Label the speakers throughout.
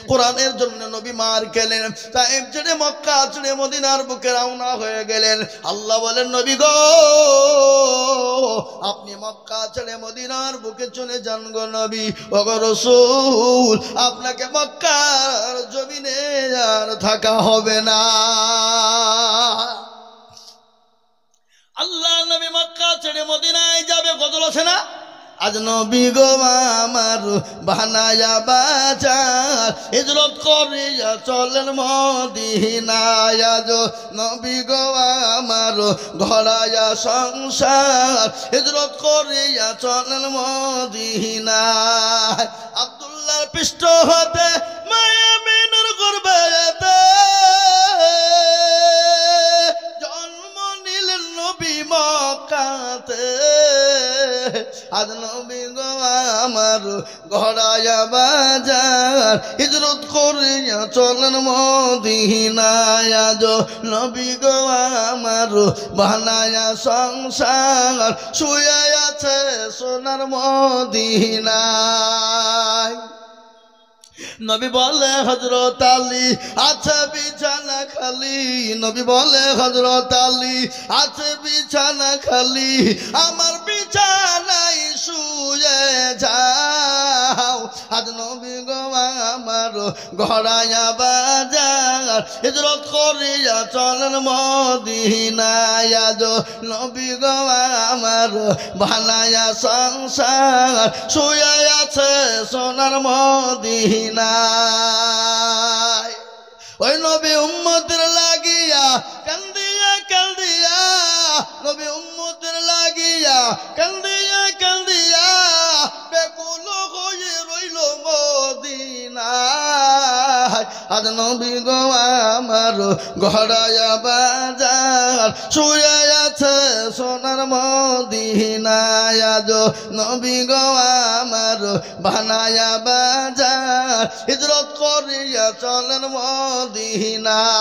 Speaker 1: কোরআনের জন্য নবী মার খেলেন, তাইফ ছেড়ে মক্কা ছেড়ে মদিনার বুকে রওনা হয়ে গেলেন। আল্লাহ বলেন, নবী গো আপনি মক্কা ছেড়ে মদিনার বুকে চলে যান গো নবী। ওগো রাসূল আপনাকে মক্কার জমিনে আর থাকা হবে না। আল্লাহ নবী মক্কা ছেড়ে মদিনায় যাবে, গজল আছে না? আজ নবী গো আমার বানায়া বাজার হিজরত করিয়া চলেন মদিনায়। আজ নবী গো আমার ঘরায়া সংসার হিজরত করিয়া চলেন মদিনায়। আব্দুল্লাহর পৃষ্ঠ হতে মায়া মিনুর গর্ভেতে জন্ম নিলেন নবী মক্কাতে। আজ নবী গো আমার ঘরায়া বাজার হিজরত করিয়া চলেন মদিনায়। আজ নবী গো আমার বানায়া সংসার শুয়ে আছে সোনার মদিনায়। নবী বলে হযরত আলী আছে বিছানা খালি, নবী বলে হযরত আলী আছে বিছানা খালি, আমার বিছানায় শুয়ে যাও। আজ নবী গো আমার ঘরায়া বাজার হিজরত করিয়া চলেন মদিনায়। আজ নবী গো আমার বানায়া সংসার শুয়ে আছে সোনার মদিনায়। ওই নবী উম্মতের লাগিয়া কান্দিয়া কান্দিয়া, নবী উম্মতের লাগিয়া কান্দিয়া কান্দিয়া বেকুল হয়ে রইল মদিনায়। আজ নবী গো আমার ঘরায়া বাজার শুয়ে আছে সোনার মদিনায়। আজ নবী গো আমার বানায়া বাজার হিজরত করিয়া চলেন মদিনায়।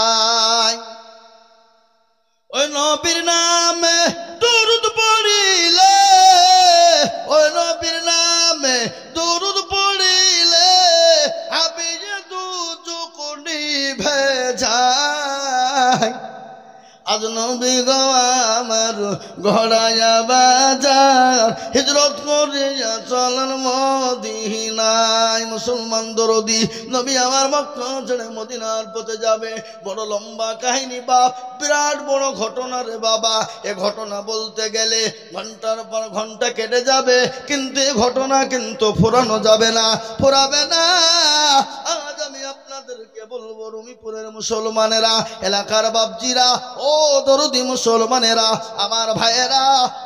Speaker 1: ওই নবীর নামে দরুদ পড়িলে, ওই নবীর নামে দরুদ পড়িলে হাবিয়ে দুচোখ নিভে যায়। আজ নবী গো আমার ঘরায়া বাজার হিজরত করিয়া চলেন মদিনায়। মুসলমান দরদি নবী আমার মক্কা ছেড়ে মদিনার পথে যাবে। বড় লম্বা কাহিনী বাপ, বিরাট বড় ঘটনা রে বাবা। এ ঘটনা বলতে গেলে ঘন্টার পর ঘন্টা কেটে যাবে, কিন্তু এ ঘটনা কিন্তু ফুরানো যাবে না, ফুরাবে না। আজ আমি আপনাদেরকে বলবো, রুমিপুরের মুসলমানেরা, এলাকার বাপজিরা, ও দরদি মুসলমানেরা, আমার ভাইয়েরা,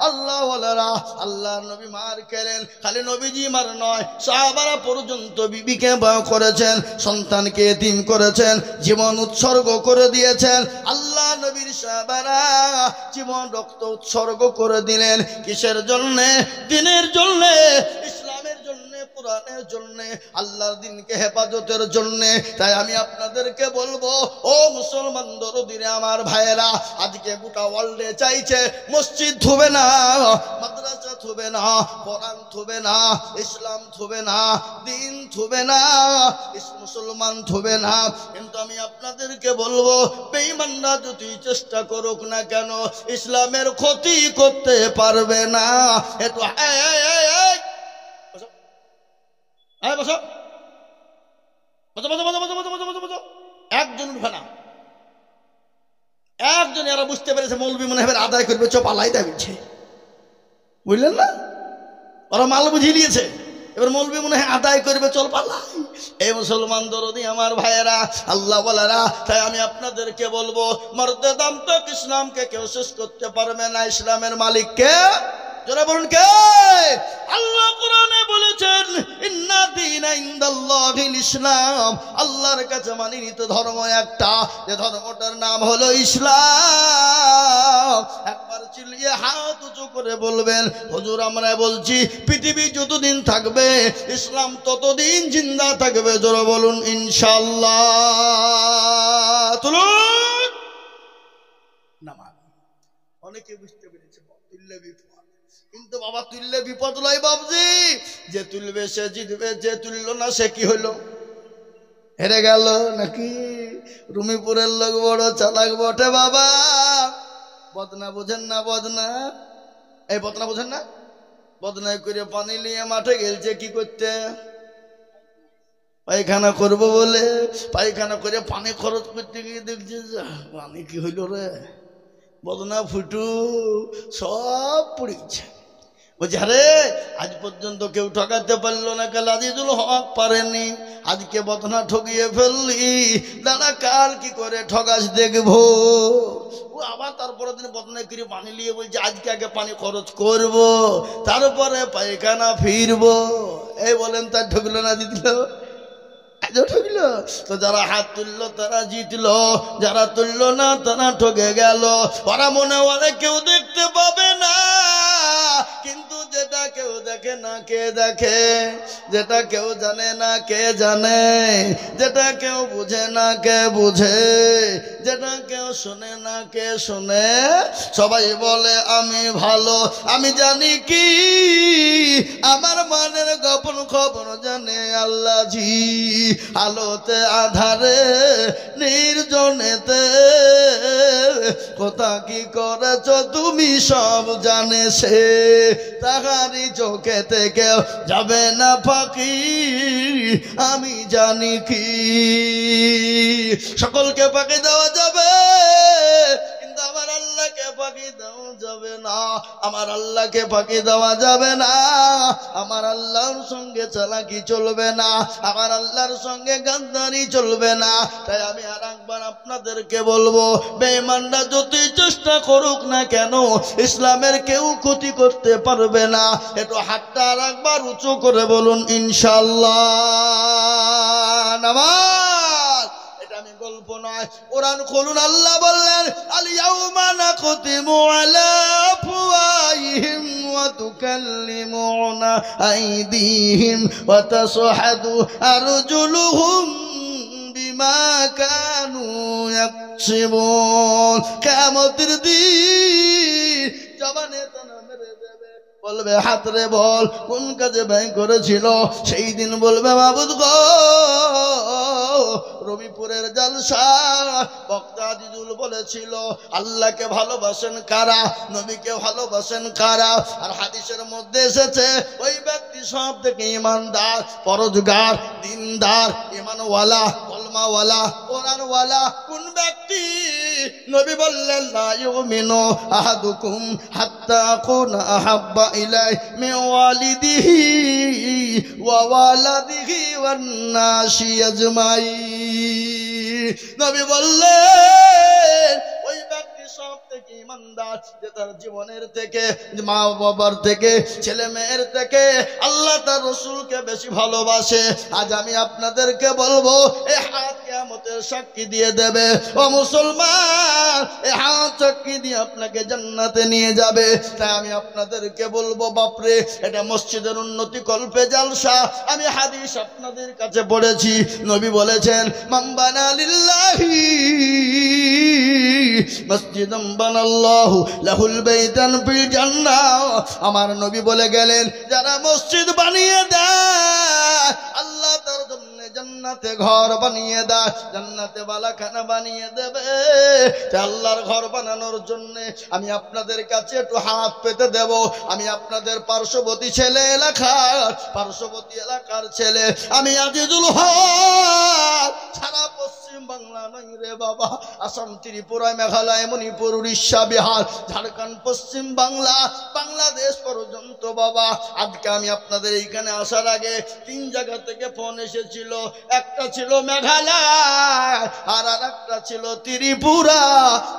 Speaker 1: আল্লাহ ওয়ালারা, আল্লাহর নবী মার খেলেন। খালি নবীজি মার নয়, সাহাবারা পর্যন্ত বিবিকে ভয় করেছেন, সন্তানকে এতিম করেছেন, জীবন উৎসর্গ করে দিয়েছেন। আল্লাহ নবীর সাহাবারা জীবন রক্ত উৎসর্গ করে দিলেন। কিসের জন্যে? দিনের জন্যে, ইসলামের জন্যে, কোরআনের জন্যে, আল্লাহর দিনকে হেফাজতের জন্যে। তাই আমি আপনাদেরকে বলবো, ও মুসলমান দরদিরে আমার ভাইয়েরা, আজকে গোটা ওয়ার্ল্ডে চাইছে মসজিদ থুবে না, মাদ্রাসা থুবে না, কোরআন থুবে না, ইসলাম থুবে না, দিন থুবে না, মুসলমান থুবে না। কিন্তু আমি আপনাদেরকে বলবো, বেঈমানরা যদি চেষ্টা করুক না কেন, ইসলামের ক্ষতি করতে পারবে না। একটু একজন উঠবে না, একজন এরা বুঝতে পেরেছে মৌলবি মনে হবে আদায় করবে, চোপ আলাই দিচ্ছে, বুঝলেন না? ওরা মাল বুঝিয়ে নিয়েছে, এবার মৌলবি মনে হয় আদায় করবে, চল পালাই। এই মুসলমান দরদি আমার ভাইয়েরা, আল্লাহ ওয়ালারা, তাই আমি আপনাদেরকে বলবো, মর্দে দাম তো ইসলামকে কেউ শেষ করতে পারবে না। ইসলামের মালিক কে? যারা বলুন কে? আল্লাহ কোরআনে বলেছেন, ইন্না দীনা ইনদাল্লাহিল ইসলাম, আল্লাহর কাছে মানিত ধর্ম একটা, যে ধর্মটার নাম হলো ইসলাম। একবার চিল্লিয়ে হাত উঁচু করে বলবেন, হুজুর আমরা বলছি পৃথিবী যতদিন থাকবে ইসলাম ততদিন জিন্দা থাকবে। জোরে বলুন ইনশাআল্লাহ। তুলুন নামাজ। অনেকে বুঝতে পেরেছে তুল্লে বিপদ, কিন্তু বাবা তুললে বিপদ নয় বাবজি, যে তুলবে সে জিতবে, যে তুললো না সে কি হইল? হেরে গেল নাকি? রুমিপুরের লোক বড় চালাক বটে বাবা। বদনা বোঝেন না? বদনা, এই বদনা বোঝেন না? বদনায় করে পানি নিয়ে মাঠে গেলছে কি করতে? পায়খানা করবো বলে। পায়খানা করে পানি খরচ করতে গিয়ে দেখছে পানি কি হইল রে, বদনা ফুটু সব পড়েছে। বলছে আরে আজ পর্যন্ত কেউ ঠকাতে পারলো না, কাল আজিজুল হক পারেনি, আজকে বদনা ঠকিয়ে ফেললি, দাদা কাল কি করে ঠকাস দেখবো। ও আবার তারপরে দিন বদনায় করে পানি নিয়ে বলছে আজকে আগে পানি খরচ করব, তারপরে পায়খানা ফিরবো। এই বলেন তার ঠকলো না জিতলো? ঠকল। তো যারা হাত তুললো তারা জিতলো, যারা তুললো না তারা ঠকে গেল। ওরা মনে ওরা কেউ দেখতে পাবে না, কিন্তু যেটা কেউ দেখে না কে দেখে, যেটা কেউ জানে না কে জানে, যেটা কেউ বুঝে না কে বুঝে, যেটা কেউ শোনে না কে শোনে। সবাই বলে আমি ভালো, আমি জানি কি আমার মনের গোপন খবর জানে আল্লাহ জি। আলোতে আধারে নির্জনেতে কোথা কি করেছ তুমি সব জানে সে, তাহারি চোখে থেকে যাবে না ফাঁকি, আমি জানি কি। সকলকে ফাঁকি দেওয়া যাবে কিন্তু আমার আল্লাহকে ফাঁকি দেওয়া যাবে না, আমার আল্লাহকে ফাঁকি দেওয়া যাবে না। আমার আল্লাহর সঙ্গে চালাকি চলবে না, আমার আল্লাহর সঙ্গে গাদ্দারি চলবে না। তাই আমি আর একবার আপনাদেরকে বলবো, বেঈমানরা যতই চেষ্টা করুক না কেন ইসলামের কেউ ক্ষতি করতে পারবে না। একটু হাতটা আর একবার উঁচু করে বলুন ইনশাআল্লাহ। নামাজ এটা আমি গল্প নয়, কোরআন খুলুন। আল্লাহ বললেন আল ইয়াউমা নাখতিমু আলা আফওয়াহিহিম ওয়া তুকাল্লিমুনা আইদিহিম ওয়া তাশহাদু আরজুলুহুম বিমা কানু ইয়াকসিবুন। কিয়ামতের দিন জবানে তানা মেরে দেবে, বলবে হাত রে বল কোন কাজে ব্যয় করেছিল। সেই দিন বলবে মাবুদ গো, রবিপুরের জলসা বক্তা আজিজুল বলেছিল আল্লাহকে ভালোবাসেন কারা, নবীকে ভালোবাসেন কারা। আর হাদিসের মধ্যে এসেছে ওই ব্যক্তি সব থেকে ইমানদার, পরহেজগার, দিনদার, ইমানওয়ালা, কলমাওয়ালা, কোরআনওয়ালা। কোন ব্যক্তি? নবী বললেন লা ইউমিনু আহাদুকুম হাত্তা আকুনা আহাব্বা ইলাইহি মিন ওয়ালিদিহি ওয়া ওয়ালাদিহি ওয়ান নাসি আজমাইন। নবী বললেন ওই ব্যক্তি সব থেকে ইমানদার যে তার জীবনের থেকে, মা বাবার থেকে, ছেলে মেয়ের থেকে আল্লাহ তার রসুলকে বেশি ভালোবাসে। আজ আমি আপনাদেরকে বলবো এই হাত কিয়ামতের সাক্ষী দিয়ে দেবে। ও মুসলমান, এই হাত সাক্ষী দিয়ে আপনাকে জান্নাতে নিয়ে যাবে। তাই আমি আপনাদেরকে বলবো বাপরে, এটা মসজিদের উন্নতি কল্পে জালসা। আমি হাদিস আপনাদের কাছে পড়েছি, নবী বলেছেন মান বানা লিল্লাহি মসজিদান বানাল্লাহু লাহুল বাইতান ফিল জান্নাহ। আমার নবী বলে গেলেন যারা মসজিদ বানিয়ে দেয় আল্লাহ তার জন্য জান্নাতে ঘর বানিয়ে দেয়, জান্নাতে বালাখানা বানিয়ে দেবে। আল্লাহর ঘর বানানোর জন্য আমি আপনাদের কাছে একটু হাত পেতে দেব। আমি আপনাদের পার্শ্ববর্তী ছেলে এলাকার, পার্শ্ববর্তী এলাকার ছেলে আমি আজিজুল হক। সারা পশ্চিম বাংলা নয় রে বাবা, আসাম, ত্রিপুরা, মেঘালয়, মণিপুর, উড়িষ্যা, বিহার, ঝাড়খণ্ড, পশ্চিম বাংলা, বাংলাদেশ পর্যন্ত বাবা। আজকে আমি আপনাদের এইখানে আসার আগে 3 জায়গা থেকে ফোন এসেছিল। একটা ছিল মেঘালয়, আর একটা ছিল ত্রিপুরা,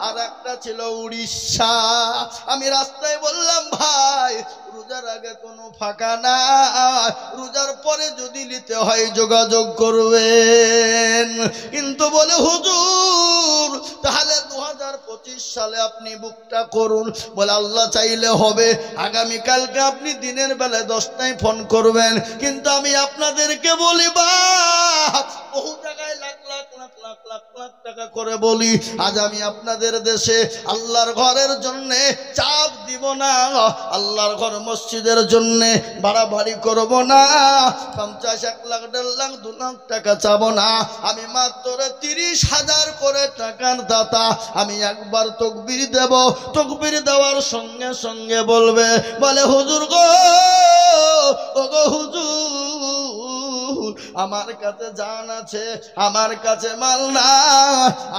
Speaker 1: আর একটা ছিল উড়িষ্যা। আমি রাস্তায় বললাম ভাই রোজার আগে কোনো ফাঁকা না, রোজার পরে যদি নিতে হয় যোগাযোগ করবেন। কিন্তু বলে হুজুর তাহলে 2025 সালে আপনি বুকটা করুন। বলে আল্লাহ চাইলে হবে। আগামীকালকে আপনি দিনের বেলায় 10টায় ফোন করবেন। কিন্তু আমি আপনাদেরকে বলি বা বহু জায়গায় লাখ লাখ না লাখ লাখ লাখ লাখ টাকা করে বলি, আজ আমি আপনাদের দেশে আল্লাহর ঘরের জন্য চাপ দিব না, আল্লাহর ঘর মসজিদের জন্য বাড়াবাড়ি করব না, 50 1 লাখ 1.5 লাখ 2 লাখ টাকা চাবো না, আমি মাত্র 30,000 করে টাকার দাতা। আমি একবার তাকবীর দেব, তাকবীর দেওয়ার সঙ্গে সঙ্গে বলবে, বলে হুজুর গো, ও গো হুজুর, আমার কাছে জান আছে, আমার কাছে মাল না,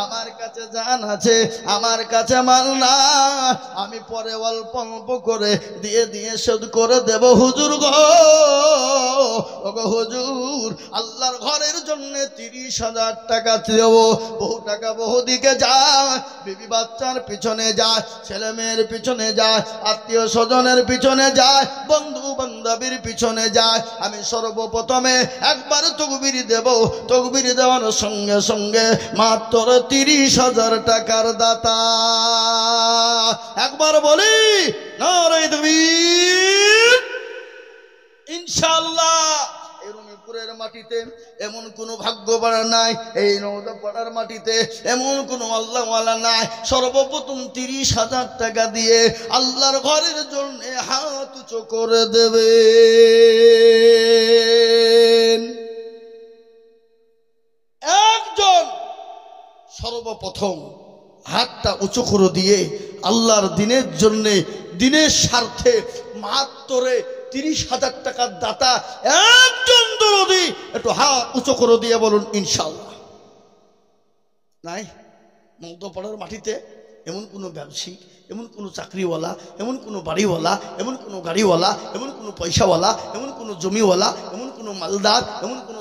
Speaker 1: আমার কাছে জান আছে, আমার কাছে মাল না, আমি পরে অল্প অল্প করে দিয়ে দিয়ে শোধ করে দেব হুজুর গো, ও গো হুজুর, আল্লাহর ঘরের জন্য 30,000 টাকা দেব। বহু টাকা বহু দিকে যায়, বিবি বাচ্চার পিছনে যায়, ছেলে মেয়ের পিছনে যায়, আত্মীয় স্বজনের পিছনে যায়, বন্ধু বান্ধবীর পিছনে যায়। আমি সর্বপ্রথমে একবার তাকবীর দেব, তাকবীর দেওয়ার সঙ্গে সঙ্গে মাত্র 30,000 টাকার দাতা। একবার বলি নারে তাকবীর। ইনশাআল্লাহ এই রুমিপুরের মাটিতে এমন কোন ভাগ্যবান নাই, এই নওদাপাড়ার মাটিতে এমন কোন আল্লাহওয়ালা নাই, সর্বপ্রথম 30,000 টাকা দিয়ে আল্লাহর ঘরের জন্য হাত উঁচু করে দেবে। একজন সর্বপ্রথম হাতটা উঁচু করে দিয়ে আল্লাহর দিনের জন্য, দিনের স্বার্থে মাত্র 30,000 টাকার দাতা একজন দরদি, একটু হাত উঁচু করে দিয়ে বলুন ইনশাআল্লাহ। নাই মধ্যপাড়ার মাটিতে এমন কোনো ব্যবসায়িক, এমন কোনো চাকরিওয়ালা, এমন কোনো বাড়িওয়ালা, এমন কোনো গাড়িওয়ালা, এমন কোনো পয়সাওয়ালা, এমন কোনো জমিওয়ালা, এমন কোনো মালদার, এমন কোনো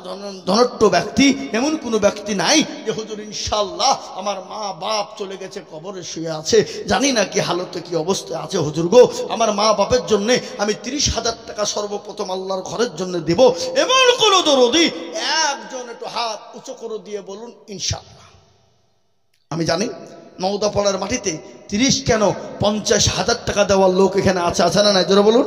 Speaker 1: ধনট্য ব্যক্তি, এমন কোনো ব্যক্তি নাই যে হুজুর ইনশাআল্লাহ আমার মা বাপ চলে গেছে, কবরে শুয়ে আছে, জানি না কি হালতে কি অবস্থায় আছে, হুজুর গো আমার মা বাপের জন্য আমি 30,000 টাকা সর্বপ্রথম আল্লাহর ঘরের জন্য দেব, এমন কোনো দরদি একজন একটু হাত উঁচু করে দিয়ে বলুন ইনশাআল্লাহ। আমি জানি নওদাপাড়ার মাটিতে 30 কেন 50,000 টাকা দেওয়ার লোক এখানে আছে, আছে না নাই জোরে বলুন?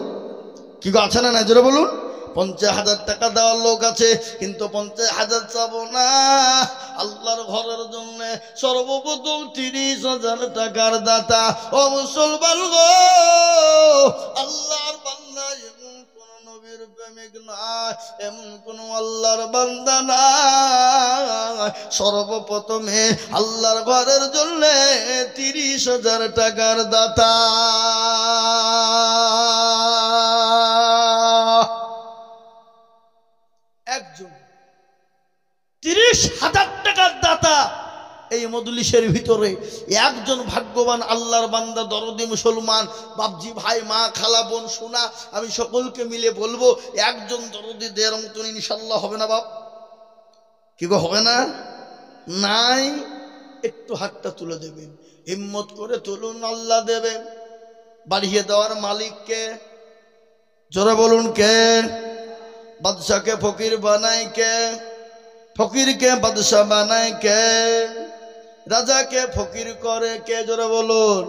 Speaker 1: কি গো আছে না নাই জোরে বলুন? 50,000 টাকা দেওয়ার লোক আছে, কিন্তু 50,000 চাবো না, আল্লাহর ঘরের জন্য সর্বপ্রথম 30,000 টাকার দাতা। ও মুসলমান গো, আল্লাহর বান্দা এমন কোন নবীর প্রেমিক নয়, এমন কোন আল্লাহর বান্দা নাই, সর্বপ্রথমে আল্লাহর ঘরের জন্য 30,000 টাকার দাতা। একজন 30,000 টাকার দাতা এই মজলিসের ভিতরে একজন ভাগ্যবান আল্লাহর বান্দা দরদি মুসলমান বাপজি ভাই মা খালা বোন সোনা, আমি সকলকে মিলে বলবো একজন দরদি দেওয়ার মতন ইনশাআল্লাহ হবে না বাপ? কি গো হবে না? নাই, একটু হাতটা তুলে দেবেন, হিম্মত করে তুলুন, আল্লাহ দেবেন। বাড়িয়ে দেওয়ার মালিককে জোরে বলুন কে? বাদশাকে ফকির বানায় কে? ফকিরকে বাদশা বানায় কে? রাজাকে ফকির করে কে? জোরে বলুন।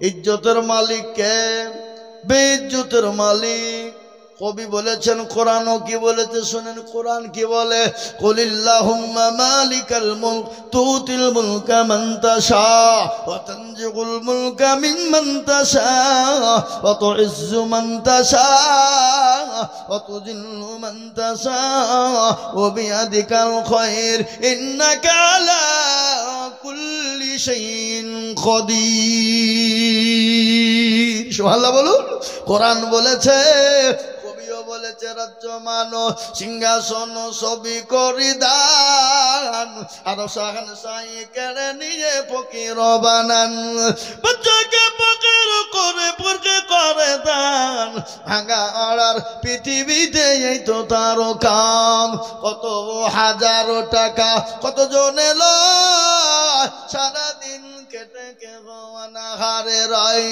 Speaker 1: ইজ্জতের মালিক কে? বেইজ্জতের মালিক। কবি বলেছেন, কোরআনও কি বলেছে শুনেন, কোরআন কি বলে? কুলিল্লাহুম্মা মালিকাল মুলক তুতিল মুলকা মান তাশা ওয়া তানজিউল মুলকা মিম্মান তাশা ওয়া তুইজ্জু মান তাশা ওয়া তুযিল্লু মান তাশা ওয়া বিয়াদিকাল খায়র ইন্নাকা আলা কুল্লি শাইইন কাদির। সুবহানাল্লাহ বলুন। কোরআন বলেছে, বলেছে রাজ্য মানো সিংহাসন সবই করি দান, আর সাহান সাই কেড়ে নিয়ে ফকির বানান, বাচ্চাকে ফকির করে পড়কে করে দান, ভাঙা আড়ার পৃথিবীতে এই তো তার কাম। কত হাজার টাকা কত জনে লয়, সারাদিন কেটে কেহ অনাহারে রয়,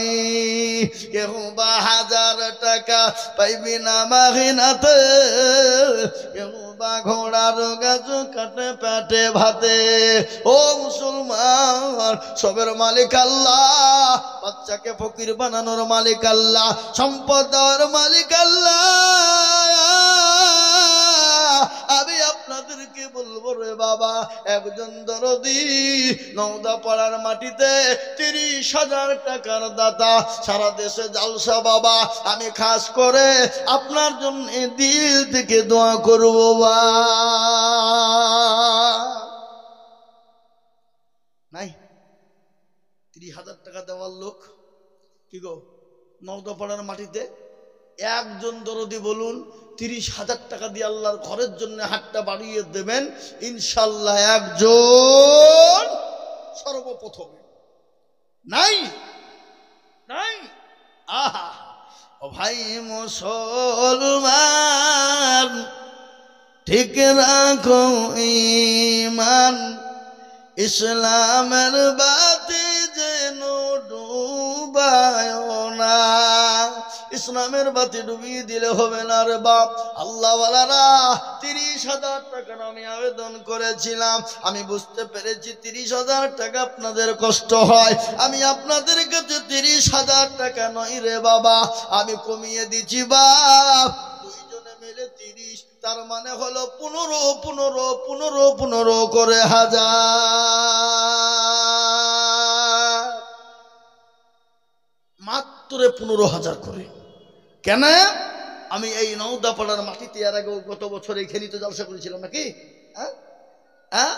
Speaker 1: কেহ বা 1000 টাকা পাইবি না মাহিনাতে, কেহ বা ঘোড়ার গাছ কাটে পেটে ভাতে। ও মুসলমান, সবের মালিক আল্লাহ, বাচ্চাকে ফকির বানানোর মালিক আল্লাহ, সম্পদ দেওয়ার মালিক আল্লাহ। আমি আপনাদেরকে দিকে বলবো রে বাবা, একজন দরদি নওদা পাড়ার মাটিতে 30,000 টাকার দাতা, সারা দেশে জালসা বাবা, আমি খাস করে আপনার জন্য দিল থেকে দোয়া করবো বা নাই 30,000 টাকা দেওয়ার লোক কি গো নওদা পাড়ার মাটিতে? একজন দরদি বলুন 30,000 টাকা দিয়ে আল্লাহর ঘরের জন্য হাতটা বাড়িয়ে দেবেন, ইনশাল্লাহ একজন সর্বপ্রথমে। নাই নাই আহা ও ভাই মুসলমান, ঠিক রাখো ঈমান, ইসলামের বাতি যেন ডুবায় না। ইসলামের বাতি ডুবিয়ে দিলে হবে না রে বাপ। আল্লাহ ওয়ালারা 30,000 টাকার আমি আবেদন করেছিলাম, আমি বুঝতে পেরেছি 30,000 টাকা আপনাদের কষ্ট হয়, আমি আপনাদের কাছে 30,000 টাকা নয় রে বাবা, আমি কমিয়ে দিচ্ছি বাপ, দুইজনে মিলে 30, তার মানে হলো 15 করে 1000, মাত্র 15,000 করে। কেন? আমি এই নওদা পাড়ার মাটিতে এর আগে গত বছর এইখানেই তো জালসা করেছিলাম নাকি? হ্যাঁ,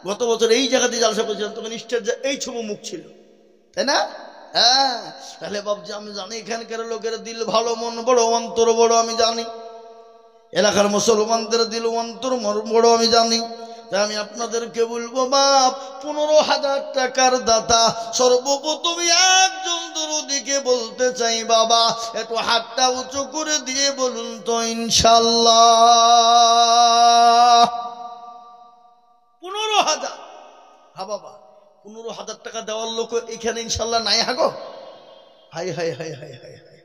Speaker 1: গত বছর এই জায়গাতে জালসা করেছিলাম, তখন স্টেজ এই ছবি মুখ ছিল, তাই না? হ্যাঁ, তাহলে বাবজি আমি জানি এখানকার লোকের দিল ভালো, মন বড়, অন্তর বড়, আমি জানি এলাকার মুসলমানদের দিল অন্তর বড়, আমি জানি। তাই আমি আপনাদেরকে বলবো বাপ, 15,000 টাকার দাতা সর্বপ্রথম একজন দরদিকে বলতে চাই বাবা, একটু হাতটা উঁচু করে দিয়ে বলুন তো ইনশাল্লাহ। 15,000, হ্যাঁ বাবা, 15,000 টাকা দেওয়ার লোক এখানে ইনশাল্লাহ নাই। Hago high high high high high high,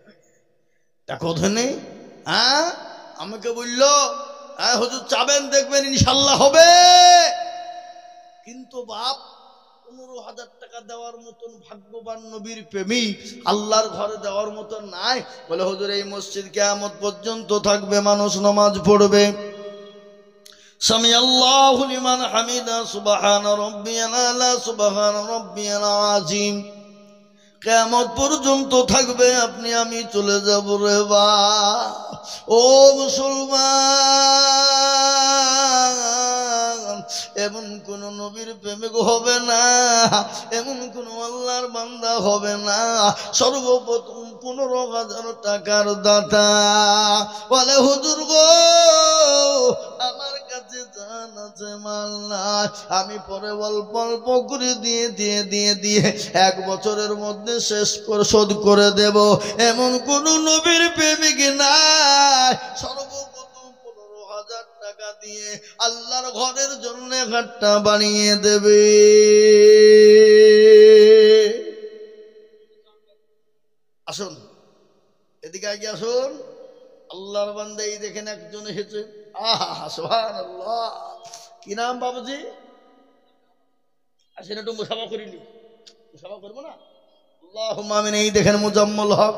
Speaker 1: দেখো ধনে হ্যাঁ আমাকে বললো হ্যাঁ হুজুর চাবেন দেখবেন ইনশাল্লাহ হবে, কিন্তু বাপ 15,000 টাকা দেওয়ার মতন ভাগ্যবান নবীর প্রেমিক আল্লাহর ঘরে দেওয়ার মতন নাই। বলে হুজুর এই মসজিদ কিয়ামত পর্যন্ত থাকবে, মানুষ নামাজ পড়বে, সামি আল্লাহু লিমান হামিদা, সুবহান রাব্বিয়াল আলা, সুবহান রাব্বিয়াল আযীম, কিয়ামত পর্যন্ত থাকবে, আপনি আমি চলে যাব রে বা। ও মুসলমান, এমন কোন নবীর প্রেমিক হবে না, এমন কোন আল্লাহর বান্দা হবে না সর্বপ্রথম 15,000 টাকার দাতা বলে হুজুর গো আমার কাছে জান আছে মাল নাই, আমি পরে অল্প অল্প করে দিয়ে 1 বছরের মধ্যে শেষ করে শোধ করে দেব, এমন কোন নবীর প্রেমিক নাই সর্বপ্রথম 15,000 টাকা দিয়ে আল্লাহর ঘরের জন্য ঘাটটা বানিয়ে দেবে। আসুন এদিকে আগে আসুন, আল্লাহর বান্দা এই দেখেন একজন এসেছে, আহা সুবহানাল্লাহ, কি নাম বাবুজি? আসেন একটু মুসাফা করিনি, মুসাফা করবো না? আল্লাহুম্মা আমিন। এই দেখেন মুজাম্মল হক,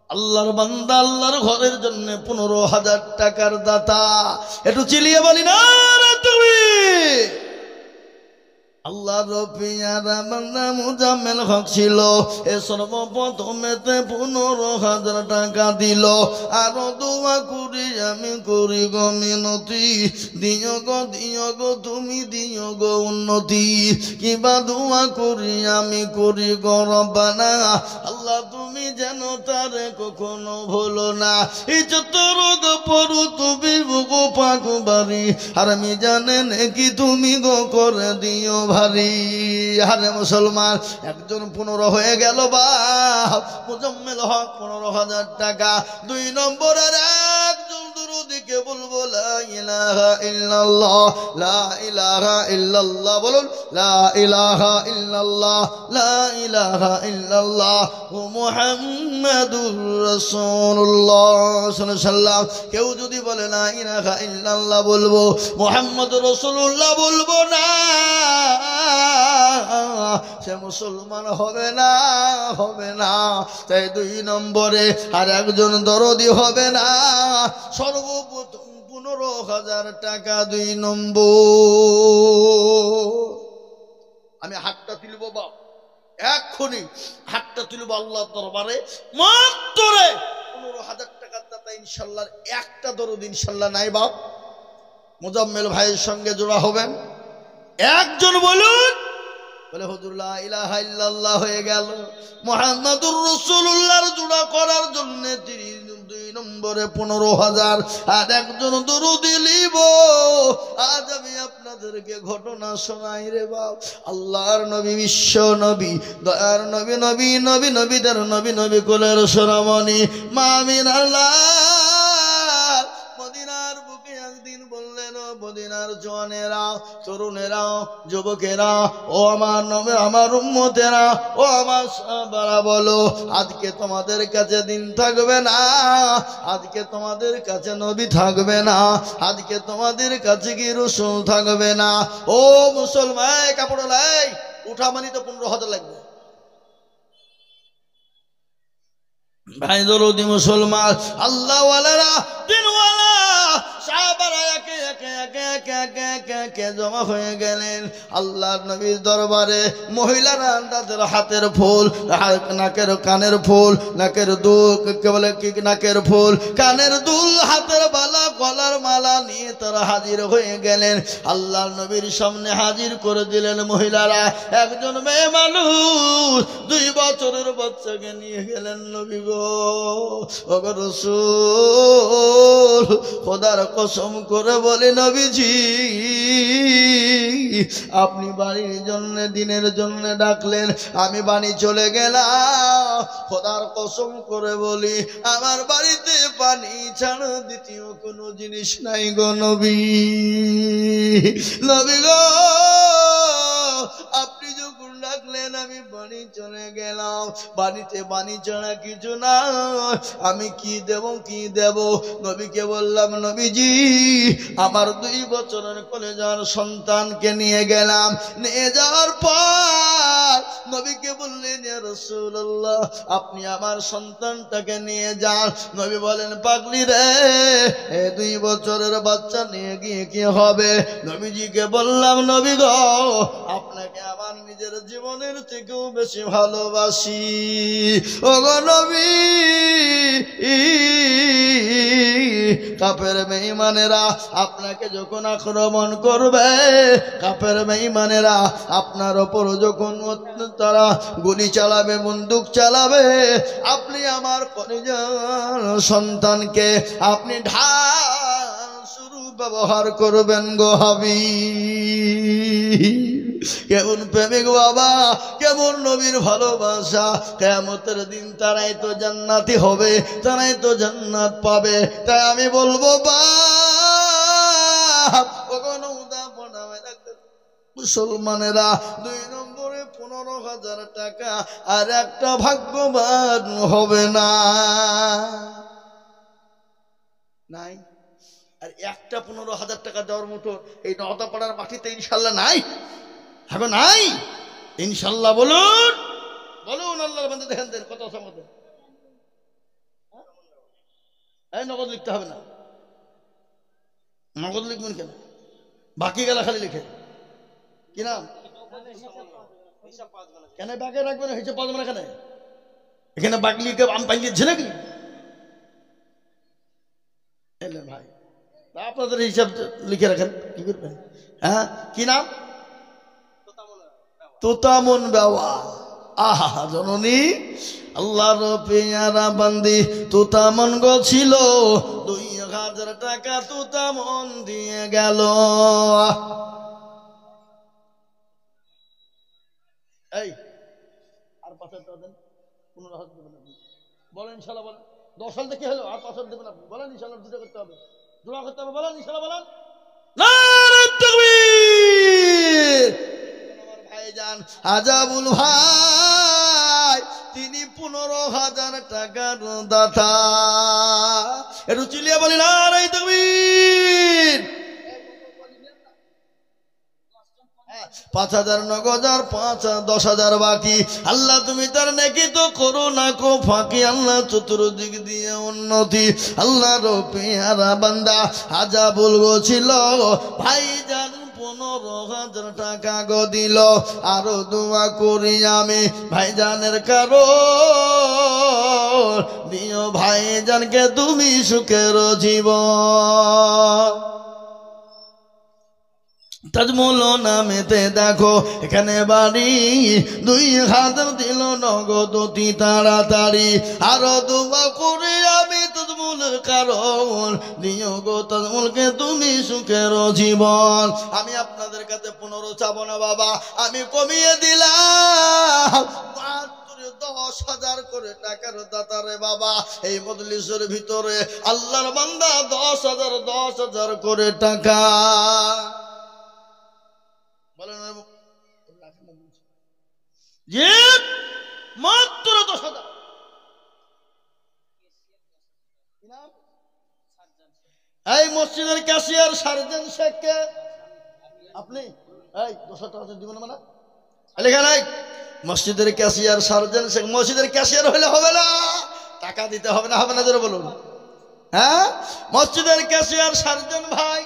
Speaker 1: আল্লাহর বান্দা আল্লাহর ঘরের জন্য 15,000 টাকার দাতা, একটু চিলিয়ে বলি না তুমি। আল্লাহর পিয়ারা বান্দা মুজাম্মেল হক ছিল, এ সর্বপ্রথমেতে 15,000 টাকা দিল, আরো দোয়া করি আমি করি গো মিনতি, দিও গো তুমি দিও গো উন্নতি, কিবা দোয়া করি আমি করি গো রব্বানা, আল্লাহ তুমি যেন তারে কখনো ভুলো না, এই চতর পরু তুমি গো পাক বাড়ি, আর আমি জানেন কি তুমি গো করে দিও ভারী। আরে মুসলমান, একজন 15 হয়ে গেল বাপ, মুজাম্মেল হক 15,000 টাকা। 2 নম্বরের একজন দুরুদিকে বলবো লা ইলাহা ইল্লাল্লাহ, লা ইলাহা ইল্লাল্লাহ, বলুন লা ইলাহা ইল্লাল্লাহ, লা ইলাহা ইল্লাল্লাহ মুহাম্মাদুর রাসূলুল্লাহ সাল্লাল্লাহু আলাইহি ওয়াসাল্লাম। কেউ যদি বলে লা ইলাহা ইল্লাল্লাহ বলবো, মুহাম্মাদুর রাসূলুল্লাহ বলবো না, সে মুসলমান হবে না, হবে না। তাই 2 নম্বরে আর একজন দরদি হবে না, সর্বপ্রথম 15,000 টাকা 2 নম্বর। আমি হাতটা তুলব বাপ, এক্ষুনি হাতটা তুলব আল্লাহর দরবারে, মাত্র 15,000 টাকার দাতা ইনশাল্লাহ একটা দরুদ ইনশাল্লাহ নাই বাপ। মুজাম্মেল ভাইয়ের সঙ্গে জোড়া হবেন, একজন বলুন। বলে হুজুর লা ইলাহা ইল্লাল্লাহ হয়ে গেল, মুহাম্মাদুর রাসূলুল্লাহর জোড়া করার জন্য 2 নম্বরে 15,000। আর একজন দরুদ লিব। আজ আমি আপনাদেরকে ঘটনা শোনাই রে বাপ। আল্লাহর নবী, বিশ্ব নবী, দয়ার নবী, নবী নবী নবীদের নবী, নবী কুলের সোনামণি মা আমিনাল্লাহ মদিনার বুকে একদিন বললেন, ও মদিনার জওয়ানেরা, তরুণেরা, যুবকেরা, ও আমার নবী, আমার উম্মতেরা, ও আমার সাহাবারা, বলো আজকে তোমাদের কাছে দিন থাকবে না, আজকে তোমাদের কাছে নবী থাকবে না, আজকে তোমাদের কাছে কি রাসূল থাকবে না। ও মুসলমান, কাপড় লাই উঠা মানি তো 15,000 লাগবে ভাই। দরুদি মুসলমান, আল্লাহওয়ালারা, দিনওয়ালা সাহাবারা একে একে একে একে একে একে একে জমা হয়ে গেলেন আল্লাহর নবীর দরবারে। মহিলারা তাদের হাতের ফুল, নাকের কানের ফুল, নাকের দুল, কে বলে কি, নাকের ফুল, কানের দুল, হাতের বালা, গলার মালা নিয়ে তারা হাজির হয়ে গেলেন আল্লাহর নবীর সামনে। হাজির করে দিলেন মহিলারা। একজন মেয়ে মানুষ 2 বছরের বাচ্চাকে নিয়ে গেলেন নবী গো। ও রাসূল, খোদার কসম করে বলে নবীজি, আপনি বাড়ির জন্য, দিনের জন্য ডাকলেন, আমি বাড়ি চলে গেলাম। খোদার কসম করে বলি, আমার বাড়িতে পানি ছাড়া দ্বিতীয় কোনো জিনিস নাই গো নবী। নবী গো, আপনি যখন ডাকলেন আমি বাড়ি চলে গেলাম। বাড়িতে বাণী ছাড়া কিছু না, আমি কি দেব, কি দেব? নবীকে বললাম, নবীজি আমার 2 বছরের কলেজার সন্তানকে নিয়ে গেলাম। নিয়ে যাওয়ার পর নবীকে বললেন, ইয়া রাসূলুল্লাহ আপনি আমার সন্তানটাকে নিয়ে যান। নবী বলেন, পাগলি রে, 2 বছরের বাচ্চা নিয়ে গিয়ে কি হবে? নবীজিকে বললাম, নবী গো আপনাকে আমার নিজের জীবনের থেকেও বেশি ভালোবাসি। ও গো নবী, কাফের বেঈমানেরা আপনাকে যখন আক্রমণ করবে, কাফের বেঈমানেরা আপনার ওপর যখন তারা গুলি চালাবে, বন্দুক চালাবে, আপনি আমার কলিজার সন্তানকে আপনি ঢাল স্বরূপ ব্যবহার করবেন গো হাবিব। কেমন প্রেমিক বাবা, কেমন নবীর ভালোবাসা। কিয়ামতের দিন তারাই তো জান্নাতি হবে, তারাই তো জান্নাত পাবে। তাই আমি বলবো বাপ, মুসলমানেরা 2 নম্বরে 15,000 টাকা আর একটা ভাগ্যবান হবে না, নাই। আর একটা 15,000 টাকা দেওয়ার মতো এই নওদাপাড়ার মাটিতে ইনশাল্লাহ নাই, হবে নাই ইনশাল্লাহ। বলুন বলুন, আল্লাহর বান্দা দেখেন দেন কত সম্মত। এই নগদ লিখতে হবে না, নগদ লিখবেন কেন? বাকি গেলা খালি লিখে কি নাম কেন বাকি রাখবেন? হিসাব পাওয়া যাবে না। এখানে এখানে বাকি লিখে আম পাইছে নাকি ভাই? আপনাদের হিসাব লিখে রাখেন, কি করবেন? হ্যাঁ, কি নাম? তোতামন বাবা। আহা জননী, আল্লাহর পেয়ারা বান্দি তোতামন গো ছিল, 2,000 টাকা তোতামন দিয়ে গেল। এই আর 5,000 দেন, 15,000 দেবেন আপনি, বলেন ইনশাল্লাহ। বলেন 10 সাল থেকে হলো, আর 5,000 দেবেন আপনি, বলেন ইনশাল্লাহ। দুটো করতে হবে, দোয়া করতে হবে, বলেন ইনশাল্লাহ। বলেন নারে তাকবীর। আমার ভাইজান আজাবুল ভাই, তিনি 15,000 টাকার দাতা। একটু চিল্লিয়ে বলি নারে তাকবীর। 5,000 নগদ আর 10,000 বাকি। আল্লাহ তুমি তার নেকি তো করো না কো ফাঁকি। আল্লাহ চতুর্দিক দিয়ে উন্নতি। আল্লাহ রপিয়ারা বান্দা আজাবুল ছিল ভাইজান 15,000 টাকা গো দিল। আরো দোয়া করি আমি ভাইজানের কারো দিও ভাইজানকে তুমি সুখের জীবন। তাজমুল নামেতে দেখো এখানে বাড়ি 2,000 দিল নগদ অতি তাড়াতাড়ি। আরো দোয়া করে আমি তাজমুলের কারণ দিও গো তাজমুলকে তুমি সুখের জীবন। আমি আপনাদের কাছে 15 চাবো না বাবা, আমি কমিয়ে দিলাম 10,000 করে টাকার দাতারে বাবা। এই মজলিসের ভিতরে আল্লাহর বান্দা 10,000 করে টাকা মাত্র 10,000। এই মসজিদের ক্যাশিয়ার সার্জেন শেখকে আপনি এই 10,000 টাকা দিবেন মানে লেখা নাই। মসজিদের ক্যাশিয়ার সার্জেন শেখ, মসজিদের ক্যাশিয়ার হলে হবে না, টাকা দিতে হবে না। হবে না জোরে বলুন। হ্যাঁ, মসজিদের ক্যাশিয়ার সার্জেন ভাই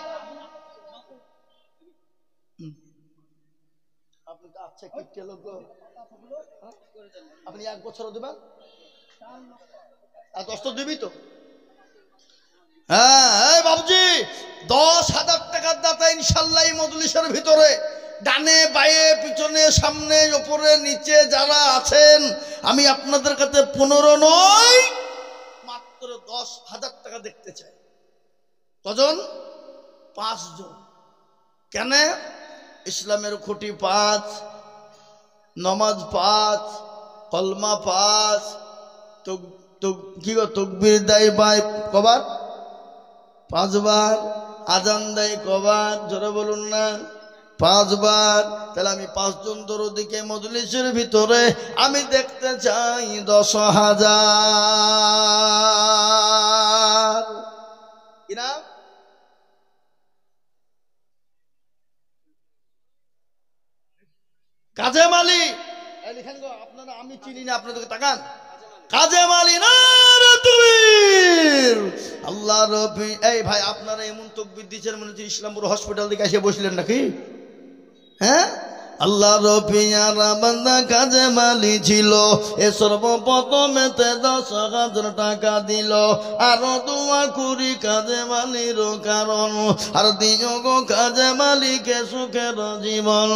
Speaker 1: আপনি 1 বছরও দেবেন, 10 দিবি তো। হ্যাঁ বাবুজি 10,000 টাকার দাতা ইনশাল্লাহ এই মজলিসের ভিতরে ডানে বায়ে পিছনে সামনে উপরে নিচে যারা আছেন, আমি আপনাদের কাছে 15 নয় মাত্র 10,000 টাকা দেখতে চাই। কজন? 5 জন। কেন? ইসলামের খুঁটি 5, নমাজ 5, কলমা 5, কি গো তকবীর দেয় ভাই কবার 5 বার, আজান দেয় কবার জোরে বলুন না 5 বার। তাহলে আমি 5 জন দরদিকে মজলিসের ভিতরে আমি দেখতে চাই 10,000। কি নাম? কাজেম আলী। লিখেন গো আপনারা, আমি চিনি না আপনাদেরকে, তাকান। কাজেম আলী না তুমির আল্লাহ রবি। এই ভাই আপনারা এমন তকবীর দিচ্ছেন মনে হচ্ছে ইসলামপুর হসপিটাল থেকে এসে বসলেন নাকি? হ্যাঁ, আল্লাহ রফিয়ারা বান্দা কাজেম আলী ছিল এ সর্বপ্রথমেতে 10,000 টাকা দিল। আরো দোয়া করি কাজেম আলীর কারণ আর দিও গো কাজেম আলীকে সুখের জীবন।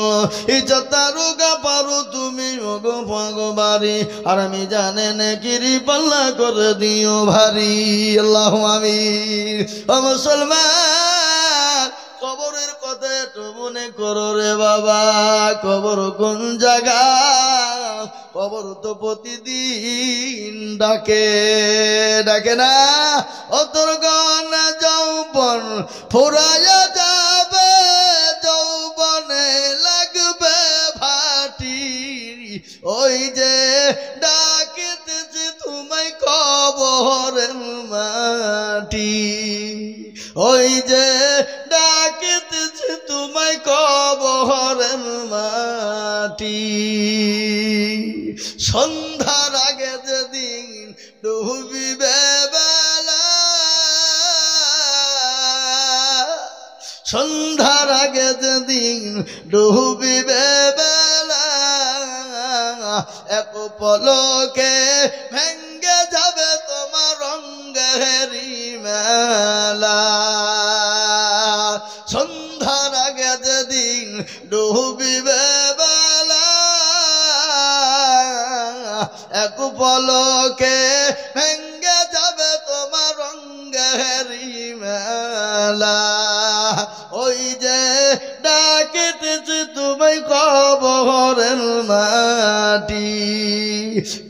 Speaker 1: ইজ্জতারুগা পারো তুমি গো ভগবারি আর আমি জানে নেকিরি পাল্লা করে দিও ভারী। আল্লাহু আমিন। ও মুসলমান, কবরের কথা একটু মনে করো রে বাবা। কবর কোন জায়গা? কবর তো প্রতিদিন ডাকে, ডাকে না? ও তোর গান যৌবন ফুরাইয়া যাবে, যৌবনে লাগবে ভাটি। ওই যে ডাকিতেছে তোমায় কবরের মাটি, ওই যে ডাকিতেছে তোমায় কবরের মাটি। সন্ধ্যার আগে যেদিন ডুবিবে বেলা, সন্ধ্যার আগে যেদিন ডুবিবে বেলা, এক পলকে ভেঙ্গে যাবে তোমার রঙ্গেরি মেলা। সন্ধ্যার আগে যেদিন ডুবিবে বেলা, এক পলকে ভেঙ্গে যাবে তোমার রঙ্গেরি মেলা। ওই যে ডাকিতেছে তুমি কবরের মাটি।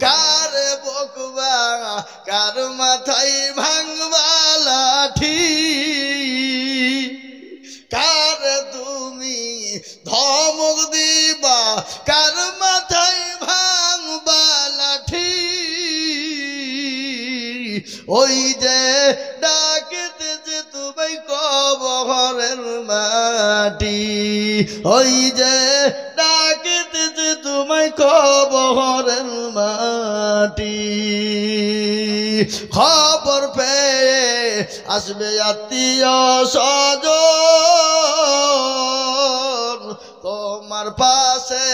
Speaker 1: কার বকবা, কার মাথায় ভাঙবা লাঠি, কার তুমি ধমক দিবা, কার মাথায় ভাঙবা লাঠি। ওই যে ডাকিতেছে তুমি কবরের মাটি। ওই যে ডাকিতেছে তোমায় কবরের মাটি খবর পেয়ে আসবে আত্মীয় স্বজন তোমার পাশে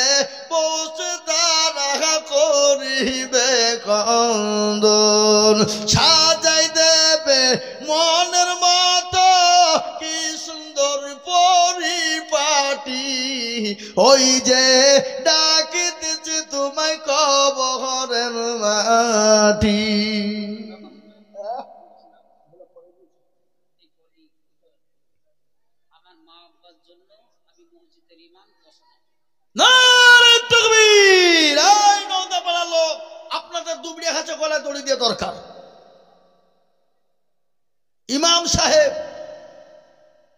Speaker 1: বসে তারা করিবে কন্দন সাজাই দেবে মনের মতো কি সুন্দর পরিপাটি ওই যে ডাকিতেছে তোমায় কবরের মাটি আপনাদের দুবড়িয়া খাঁচা গলায় দড়ি দিয়ে দরকার ইমাম সাহেব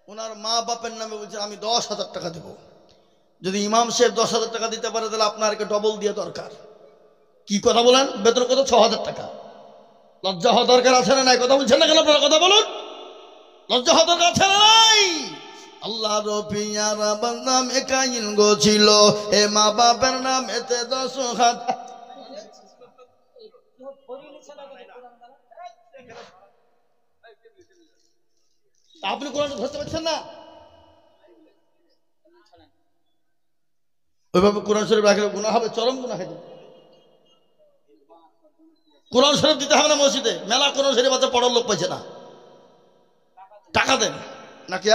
Speaker 1: ওনার মা বাপের নামে বলছে আমি 10,000 টাকা দেব যদি ইমাম সাহেব 10,000 টাকা দিতে পারে তাহলে আপনারকে ডবল দিয়ে দরকার কি কথা বলেন বেতন কত 6,000 টাকা লজ্জা হওয়া দরকার আছে না নাই কথা বলছেন না কেন আপনারা কথা বলুন লজ্জা হওয়া দরকার আছে না নাই আল্লাহ রফিয়ারা নাম একাইন গো ছিল এ মা বাপের নাম এতে 10,000 আপনি কোরআন ধরতে পারছেন না ওইভাবে কোরআন শরীফ রাখলে গুনাহ হবে চরম গুনাহ হবে কোরআন শরীফ দিতে হবে না মসজিদে মেলা কোরআন শরীফ আছে পড়ার লোক পাইছে না টাকা দেন নাকি